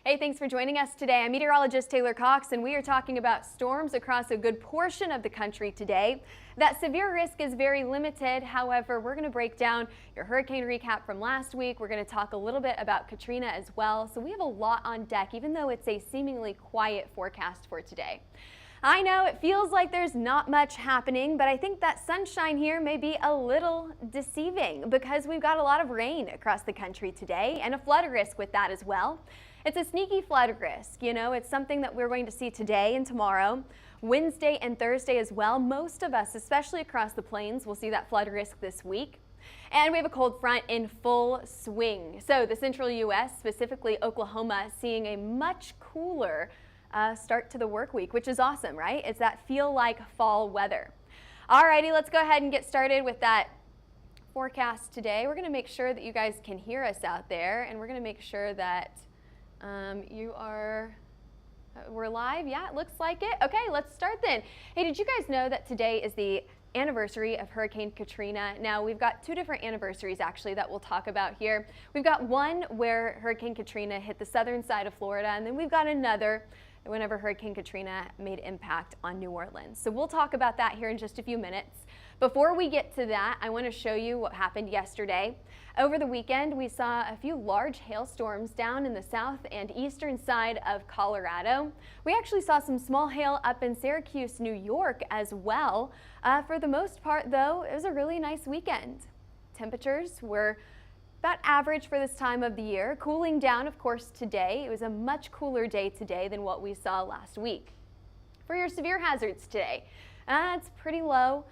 Hey, thanks for joining us today. I'm meteorologist Taylor Cox, and we are talking about storms across a good portion of the country today. That severe risk is very limited. However, we're going to break down your hurricane recap from last week. We're going to talk a little bit about Katrina as well. So we have a lot on deck, even though it's a seemingly quiet forecast for today. I know it feels like there's not much happening, but I think that sunshine here may be a little deceiving because we've got a lot of rain across the country today and a flood risk with that as well. It's a sneaky flood risk, it's something that we're going to see today and tomorrow, Wednesday and Thursday as well. Most of us, especially across the plains, will see that flood risk this week. And we have a cold front in full swing. So the central U.S., specifically Oklahoma, seeing a much cooler start to the work week, which is awesome, right? It's that feel like fall weather. Alrighty, let's go ahead and get started with that forecast today. We're going to make sure that you guys can hear us out there, and we're going to make sure that we're live. Yeah, it looks like it. Okay, let's start then. Hey, did you guys know that today is the anniversary of Hurricane Katrina? Now, we've got two different anniversaries actually that we'll talk about here. We've got one where Hurricane Katrina hit the southern side of Florida, and then we've got another whenever Hurricane Katrina made impact on New Orleans. So we'll talk about that here in just a few minutes. Before we get to that, I want to show you what happened yesterday. Over the weekend, we saw a few large hailstorms down in the south and eastern side of Colorado. We actually saw some small hail up in Syracuse, New York as well. For the most part, though, it was a really nice weekend. Temperatures were about average for this time of the year, cooling down, of course, today. It was a much cooler day today than what we saw last week. For your severe hazards today, it's pretty low.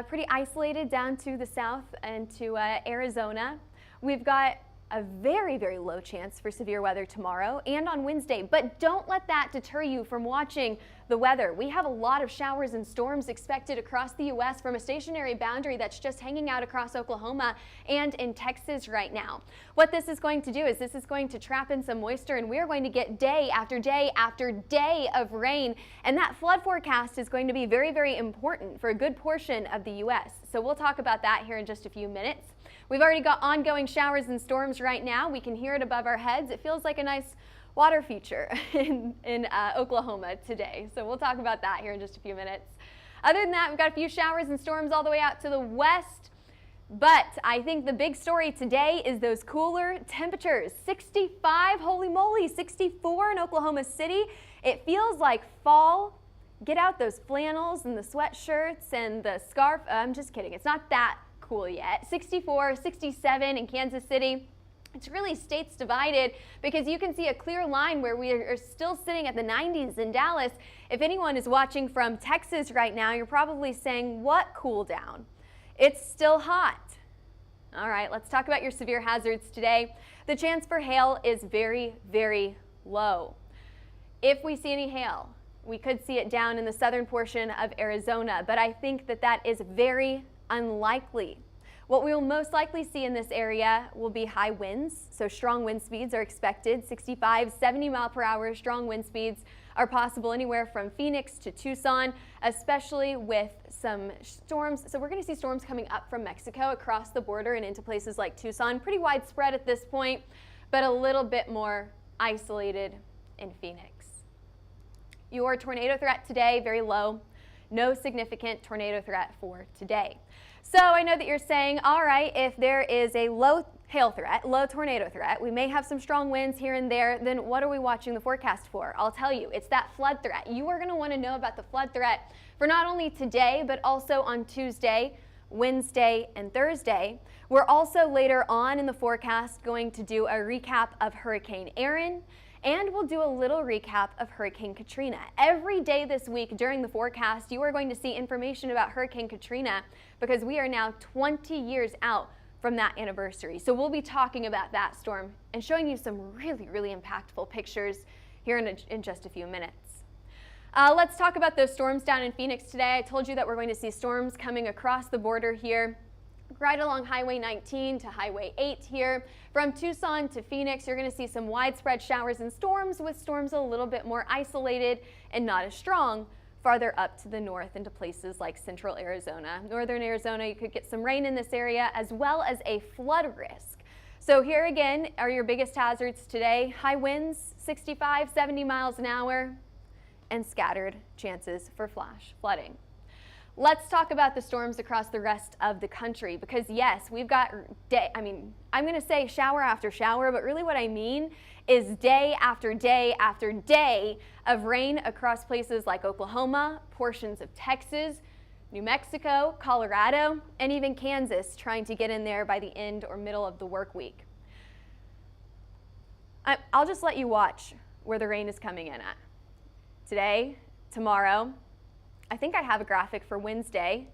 Pretty isolated down to the south and to Arizona. We've got a very, very low chance for severe weather tomorrow and on Wednesday, but don't let that deter you from watching the weather. We have a lot of showers and storms expected across the U.S. from a stationary boundary that's just hanging out across Oklahoma and in Texas right now. What this is going to do is this is going to trap in some moisture, and we're going to get day after day after day of rain, and that flood forecast is going to be very, very important for a good portion of the U.S. So we'll talk about that here in just a few minutes. We've already got ongoing showers and storms right now. We can hear it above our heads. It feels like a nice water feature in Oklahoma today. So we'll talk about that here in just a few minutes. Other than that, we've got a few showers and storms all the way out to the west. But I think the big story today is those cooler temperatures. 65, holy moly, 64 in Oklahoma City. It feels like fall. Get out those flannels and the sweatshirts and the scarf. I'm just kidding. It's not that cool yet. 64, 67 in Kansas City. It's really states divided because you can see a clear line where we are still sitting at the 90s in Dallas. If anyone is watching from Texas right now, you're probably saying, what cool down? It's still hot. All right, let's talk about your severe hazards today. The chance for hail is very, very low. If we see any hail, we could see it down in the southern portion of Arizona, but I think that that is very unlikely. What we will most likely see in this area will be high winds, so strong wind speeds are expected. 65, 70 mile per hour strong wind speeds are possible anywhere from Phoenix to Tucson, especially with some storms. So we're going to see storms coming up from Mexico across the border and into places like Tucson. Pretty widespread at this point, but a little bit more isolated in Phoenix. Your tornado threat today, very low. No significant tornado threat for today. So I know that you're saying, all right, if there is a low hail threat, low tornado threat, we may have some strong winds here and there, then what are we watching the forecast for? I'll tell you, it's that flood threat. You are going to want to know about the flood threat for not only today, but also on Tuesday, Wednesday, and Thursday. We're also later on in the forecast going to do a recap of Hurricane Erin, and we'll do a little recap of Hurricane Katrina. Every day this week during the forecast, you are going to see information about Hurricane Katrina because we are now 20 years out from that anniversary. So we'll be talking about that storm and showing you some really, really impactful pictures here in just a few minutes. Let's talk about those storms down in Phoenix today. I told you that we're going to see storms coming across the border here, right along Highway 19 to Highway 8 here. From Tucson to Phoenix, you're going to see some widespread showers and storms, with storms a little bit more isolated and not as strong farther up to the north into places like central Arizona. Northern Arizona, you could get some rain in this area as well as a flood risk. So here again are your biggest hazards today. High winds, 65, 70 miles an hour, and scattered chances for flash flooding. Let's talk about the storms across the rest of the country, because yes, we've got I'm going to say shower after shower, but really what I mean is day after day after day of rain across places like Oklahoma, portions of Texas, New Mexico, Colorado, and even Kansas, trying to get in there by the end or middle of the work week. I'll just let you watch where the rain is coming in at. Today, tomorrow, I think I have a graphic for Wednesday.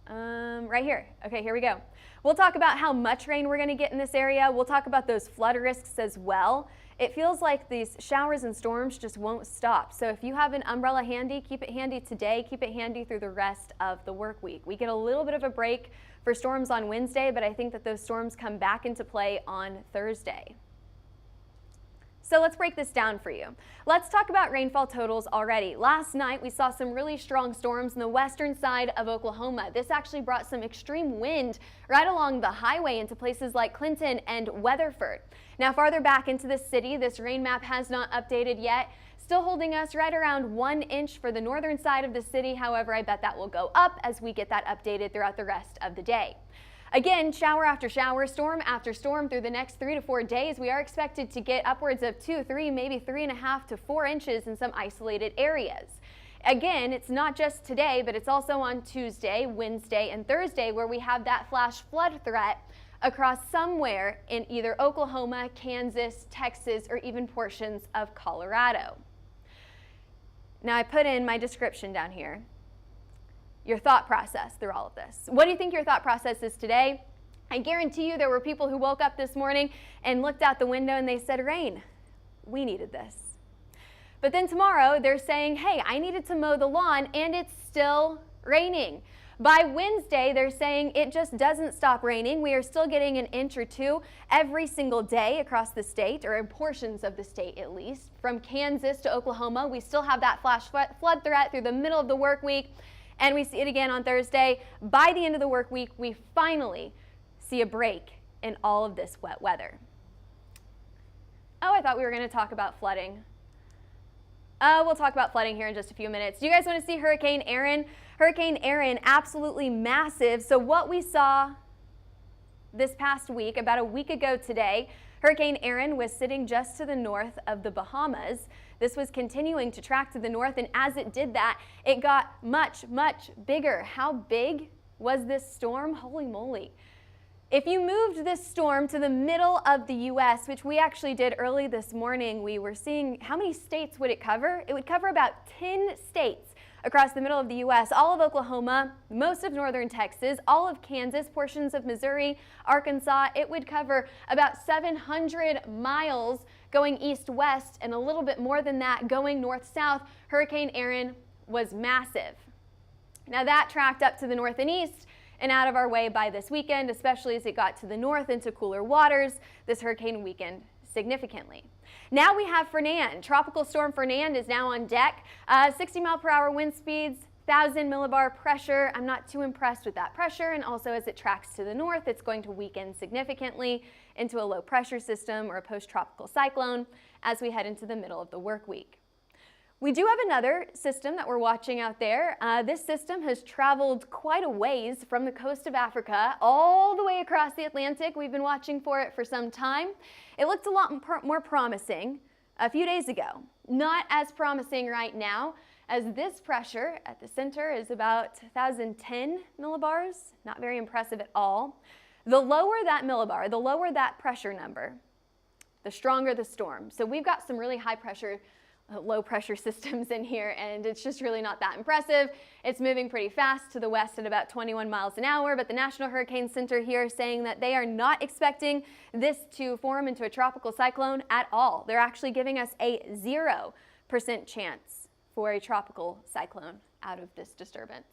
Right here. Okay, here we go. We'll talk about how much rain we're going to get in this area. We'll talk about those flood risks as well. It feels like these showers and storms just won't stop. So if you have an umbrella handy, keep it handy today. Keep it handy through the rest of the work week. We get a little bit of a break for storms on Wednesday, but I think that those storms come back into play on Thursday. So let's break this down for you. Let's talk about rainfall totals already. Last night we saw some really strong storms in the western side of Oklahoma. This actually brought some extreme wind right along the highway into places like Clinton and Weatherford. Now farther back into the city, this rain map has not updated yet. Still holding us right around 1 inch for the northern side of the city. However, I bet that will go up as we get that updated throughout the rest of the day. Again, shower after shower, storm after storm through the next 3 to 4 days. We are expected to get upwards of 2, 3, maybe 3.5 to 4 inches in some isolated areas. Again, it's not just today, but it's also on Tuesday, Wednesday, and Thursday where we have that flash flood threat across somewhere in either Oklahoma, Kansas, Texas, or even portions of Colorado. Now I put in my description down here. Your thought process through all of this. What do you think your thought process is today? I guarantee you there were people who woke up this morning and looked out the window and they said, rain, we needed this. But then tomorrow they're saying, hey, I needed to mow the lawn and it's still raining. By Wednesday, they're saying it just doesn't stop raining. We are still getting an inch or two every single day across the state, or in portions of the state at least. From Kansas to Oklahoma, we still have that flash flood threat through the middle of the work week. And we see it again on Thursday. By the end of the work week, we finally see a break in all of this wet weather. Oh, I thought we were going to talk about flooding. We'll talk about flooding here in just a few minutes. Do you guys want to see Hurricane Erin? Hurricane Erin, absolutely massive. So what we saw this past week, about a week ago today, Hurricane Erin was sitting just to the north of the Bahamas. This was continuing to track to the north, and as it did that, it got much, much bigger. How big was this storm? Holy moly. If you moved this storm to the middle of the U.S., which we actually did early this morning, we were seeing how many states would it cover? It would cover about 10 states across the middle of the U.S., all of Oklahoma, most of northern Texas, all of Kansas, portions of Missouri, Arkansas. It would cover about 700 miles going east-west and a little bit more than that going north-south. Hurricane Erin was massive. Now that tracked up to the north and east and out of our way by this weekend, especially as it got to the north into cooler waters. This hurricane weakened significantly. Now we have Fernand. Tropical storm Fernand is now on deck. 60-mile-per-hour wind speeds, 1,000 millibar pressure. I'm not too impressed with that pressure, and also as it tracks to the north, it's going to weaken significantly into a low pressure system or a post-tropical cyclone as we head into the middle of the work week. We do have another system that we're watching out there. This system has traveled quite a ways from the coast of Africa all the way across the Atlantic. We've been watching for it for some time. It looked a lot more promising a few days ago. Not as promising right now, as this pressure at the center is about 1,010 millibars. Not very impressive at all. The lower that millibar, the lower that pressure number, the stronger the storm. So we've got some really high pressure, low pressure systems in here, and it's just really not that impressive. It's moving pretty fast to the west at about 21 miles an hour, but the National Hurricane Center here is saying that they are not expecting this to form into a tropical cyclone at all. They're actually giving us a 0% chance for a tropical cyclone out of this disturbance.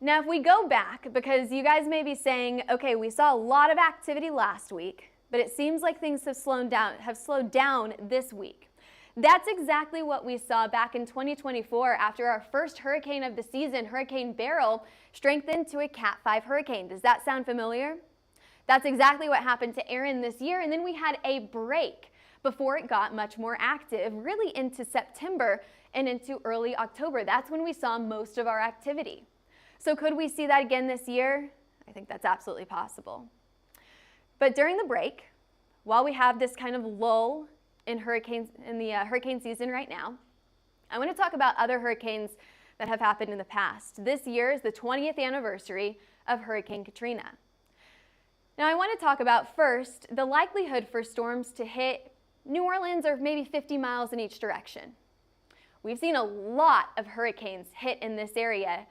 Now, if we go back, because you guys may be saying, okay, we saw a lot of activity last week, but it seems like things have slowed down this week. That's exactly what we saw back in 2024 after our first hurricane of the season, Hurricane Beryl, strengthened to a Cat 5 hurricane. Does that sound familiar? That's exactly what happened to Aaron this year, and then we had a break before it got much more active, really into September and into early October. That's when we saw most of our activity. So could we see that again this year? I think that's absolutely possible. But during the break, while we have this kind of lull in the hurricane season right now, I want to talk about other hurricanes that have happened in the past. This year is the 20th anniversary of Hurricane Katrina. Now I want to talk about first the likelihood for storms to hit New Orleans or maybe 50 miles in each direction. We've seen a lot of hurricanes hit in this area.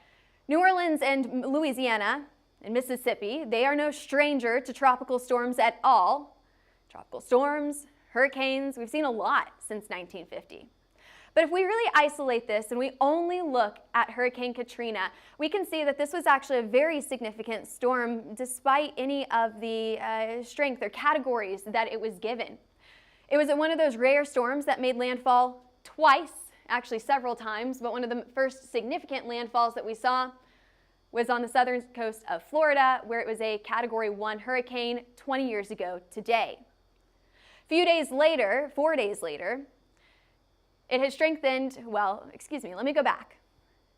New Orleans and Louisiana and Mississippi, they are no stranger to tropical storms at all. Tropical storms, hurricanes, we've seen a lot since 1950. But if we really isolate this and we only look at Hurricane Katrina, we can see that this was actually a very significant storm despite any of the strength or categories that it was given. It was one of those rare storms that made landfall twice, actually several times, but one of the first significant landfalls that we saw was on the southern coast of Florida, where it was a Category 1 hurricane 20 years ago today. A few days later, 4 days later, it had strengthened, let me go back.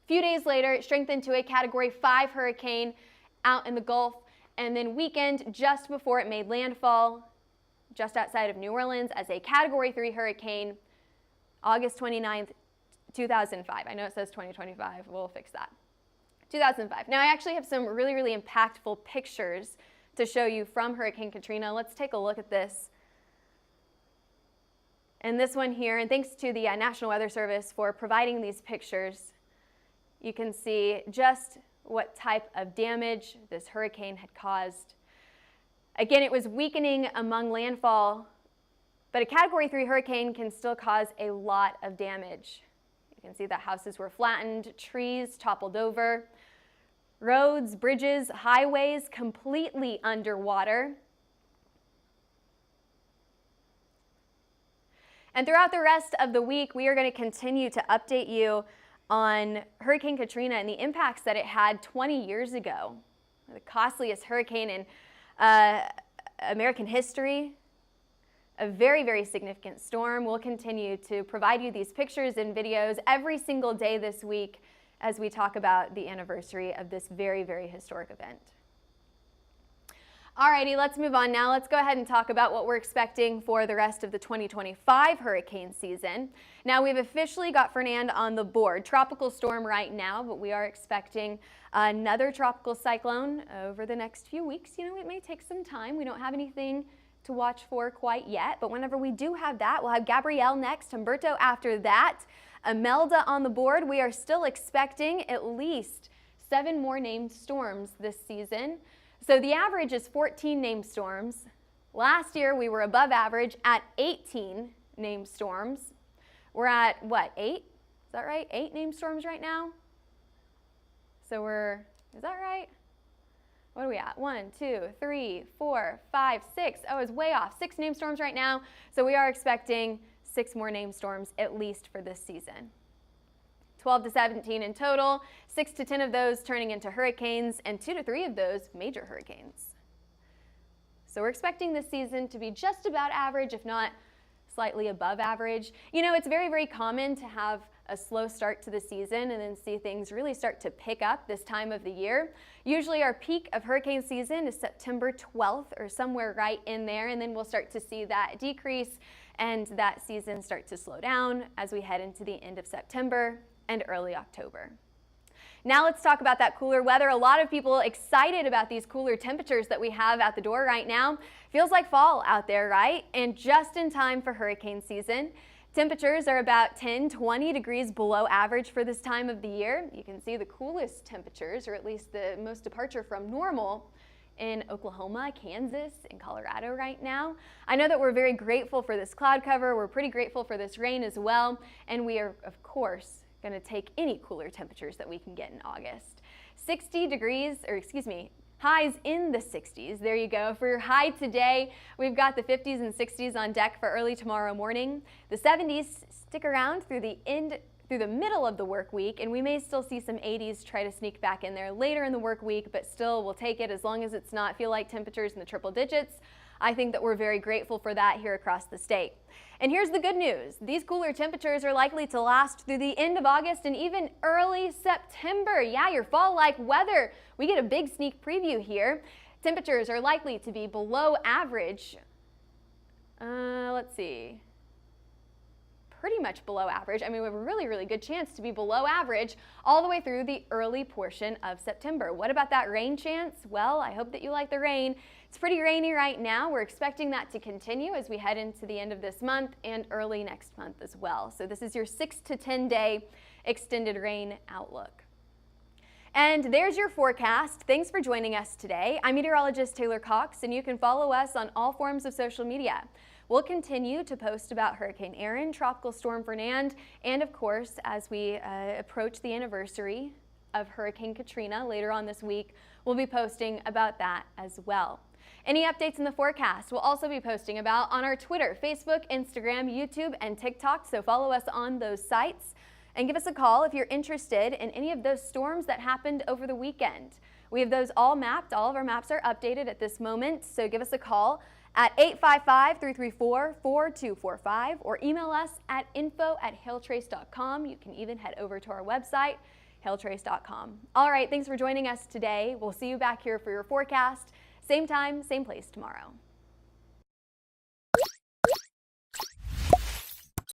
A few days later, it strengthened to a Category 5 hurricane out in the Gulf, and then weakened just before it made landfall just outside of New Orleans as a Category 3 hurricane, August 29th, 2005. I know it says 2025, we'll fix that. 2005. Now I actually have some really, really impactful pictures to show you from Hurricane Katrina. Let's take a look at this. And this one here, and thanks to the National Weather Service for providing these pictures, you can see just what type of damage this hurricane had caused. Again, it was weakening among landfall, but a Category 3 hurricane can still cause a lot of damage. You can see that houses were flattened, trees toppled over, roads, bridges, highways completely underwater. And throughout the rest of the week, we are going to continue to update you on Hurricane Katrina and the impacts that it had 20 years ago. The costliest hurricane in American history. A very, very significant storm. We'll continue to provide you these pictures and videos every single day this week as we talk about the anniversary of this very, very historic event. Alrighty, let's move on now. Let's go ahead and talk about what we're expecting for the rest of the 2025 hurricane season. Now we've officially got Fernand on the board. Tropical storm right now, but we are expecting another tropical cyclone over the next few weeks. You know, it may take some time. We don't have anything to watch for quite yet, but whenever we do have that, we'll have Gabrielle next, Humberto after that, Imelda on the board. We are still expecting at least 7 more named storms this season. So the average is 14 named storms. Last year we were above average at 18 named storms. We're at what, 8? Is that right? 8 named storms right now? So is that right? What are we at? 1, 2, 3, 4, 5, 6. Oh, it's way off. 6 named storms right now. So we are expecting 6 more named storms at least for this season. 12 to 17 in total, 6 to 10 of those turning into hurricanes, and 2 to 3 of those major hurricanes. So we're expecting this season to be just about average, if not slightly above average. You know, it's very, very common to have a slow start to the season and then see things really start to pick up this time of the year. Usually our peak of hurricane season is September 12th or somewhere right in there, and then we'll start to see that decrease and that season start to slow down as we head into the end of September and early October. Now let's talk about that cooler weather. A lot of people excited about these cooler temperatures that we have at the door right now. Feels like fall out there, right? And just in time for hurricane season. Temperatures are about 10-20 degrees below average for this time of the year. You can see the coolest temperatures, or at least the most departure from normal, in Oklahoma, Kansas, and Colorado right now. I know that we're very grateful for this cloud cover. We're pretty grateful for this rain as well. And we are, of course, going to take any cooler temperatures that we can get in August. 60 degrees, or excuse me, highs in the 60s. There you go. For your high today, we've got the 50s and 60s on deck for early tomorrow morning. The 70s stick around through through the middle of the work week, and we may still see some 80s try to sneak back in there later in the work week, but still we'll take it as long as it's not feel-like temperatures in the triple digits. I think that we're very grateful for that here across the state. And here's the good news. These cooler temperatures are likely to last through the end of August and even early September. Yeah, your fall-like weather. We get a big sneak preview here. Temperatures are likely to be below average. Let's see. Pretty much below average. I mean, we have a really good chance to be below average all the way through the early portion of September. What about that rain chance? Well, I hope that you like the rain. It's pretty rainy right now. We're expecting that to continue as we head into the end of this month and early next month as well. So this is your 6 to 10 day extended rain outlook. And there's your forecast. Thanks for joining us today. I'm meteorologist Taylor Cox, and you can follow us on all forms of social media. We'll continue to post about Hurricane Erin, Tropical Storm Fernand, and of course, as we approach the anniversary of Hurricane Katrina later on this week, we'll be posting about that as well. Any updates in the forecast we'll also be posting about on our Twitter, Facebook, Instagram, YouTube, and TikTok, so follow us on those sites. And give us a call if you're interested in any of those storms that happened over the weekend. We have those all mapped. All of our maps are updated at this moment, so give us a call at 855-334-4245 or email us at info@hailtrace.com. You can even head over to our website, hailtrace.com. All right, thanks for joining us today. We'll see you back here for your forecast. Same time, same place tomorrow.